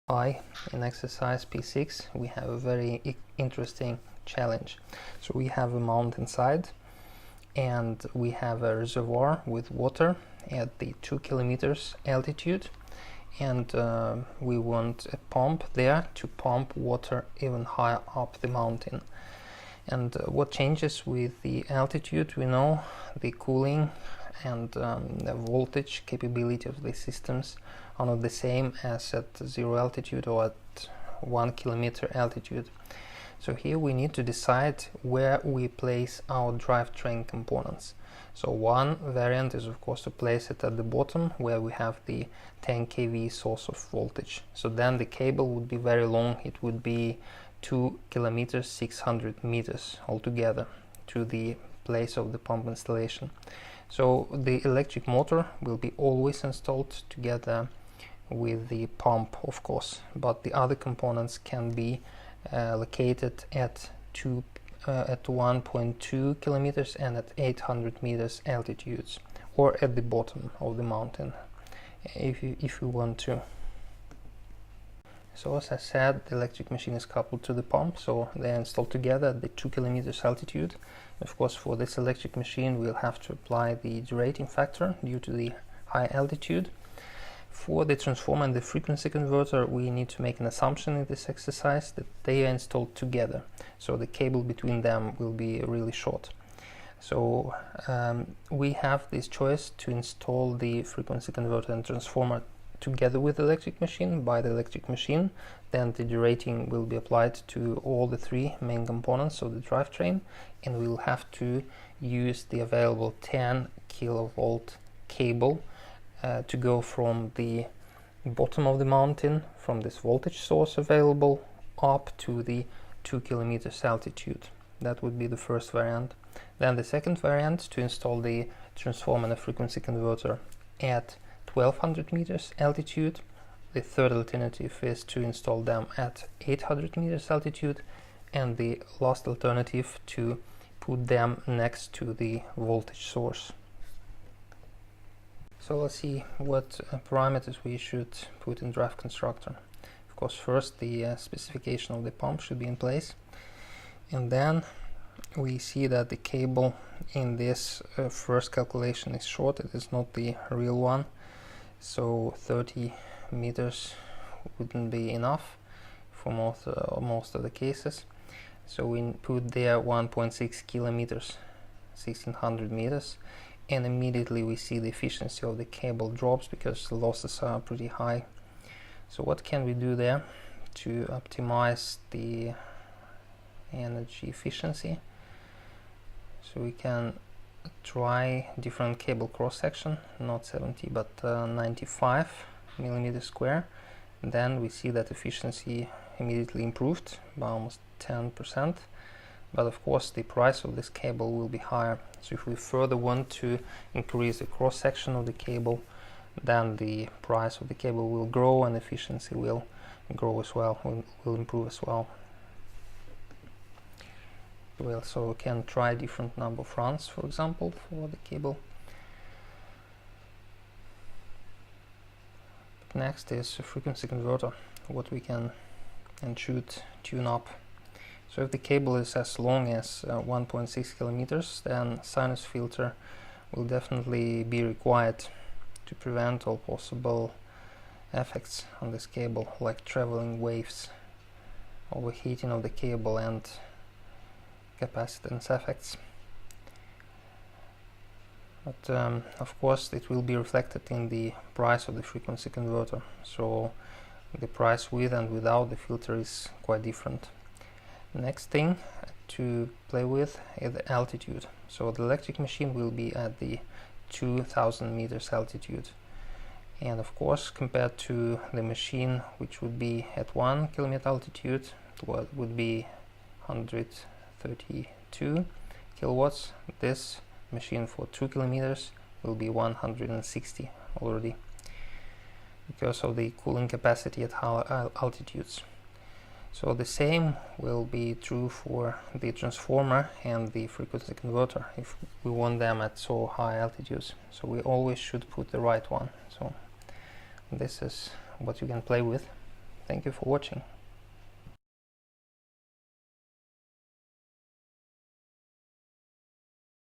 Hi, in exercise P6 we have a very interesting challenge. So we have a mount inside and we have a reservoir with water at the 2 kilometers altitude, and we want a pump there to pump water even higher up the mountain. And what changes with the altitude, we know the cooling and the voltage capability of the systems are not the same as at 0 altitude or at 1 kilometer altitude. So here we need to decide where we place our drivetrain components. So one variant is of course to place it at the bottom where we have the 10 kV source of voltage. So then the cable would be very long, it would be 2 kilometers 600 meters altogether to the place of the pump installation. So the electric motor will be always installed together with the pump, of course, but the other components can be located at 1.2 kilometers and at 800 meters altitudes, or at the bottom of the mountain if you want to. So as I said, the electric machine is coupled to the pump, so they are installed together at the 2 kilometers altitude. Of course, for this electric machine we'll have to apply the derating factor due to the high altitude. For the transformer and the frequency converter, we need to make an assumption in this exercise that they are installed together, so the cable between them will be really short. So we have this choice to install the frequency converter and transformer together with the electric machine by the electric machine. Then the derating will be applied to all the three main components of the drivetrain, and we will have to use the available 10 kilovolt cable to go from the bottom of the mountain, from this voltage source available, up to the 2 kilometers altitude. That would be the first variant. Then the second variant, to install the transformer and the frequency converter at 1200 meters altitude. The third alternative is to install them at 800 meters altitude, and the last alternative to put them next to the voltage source. So let's see what parameters we should put in DriveConstructor. Of course, first the specification of the pump should be in place, and then we see that the cable in this first calculation is short. It is not the real one, so 30 meters wouldn't be enough for most of the cases. So we put there 1.6 kilometers, 1600 meters, and immediately we see the efficiency of the cable drops because the losses are pretty high. So what can we do there to optimize the energy efficiency? So we can try different cable cross section, not 70 but 95 millimeters square. And then we see that efficiency immediately improved by almost 10%. But of course the price of this cable will be higher. So if we further want to increase the cross section of the cable, then the price of the cable will grow and efficiency will grow as well, will improve as well. We also can try different number of runs, for example, for the cable. But next is a frequency converter, what we can and should tune up. So if the cable is as long as 1.6 kilometers, then sinus filter will definitely be required to prevent all possible effects on this cable, like traveling waves, overheating of the cable, and capacitance effects. But of course it will be reflected in the price of the frequency converter, so the price with and without the filter is quite different. Next thing to play with is the altitude. So the electric machine will be at the 2000 meters altitude, and of course compared to the machine which would be at 1 kilometer altitude, what would be 132 kilowatts, this machine for 2 kilometers will be 160 already, because of the cooling capacity at high altitudes. So the same will be true for the transformer and the frequency converter if we want them at so high altitudes. So we always should put the right one. So this is what you can play with. Thank you for watching.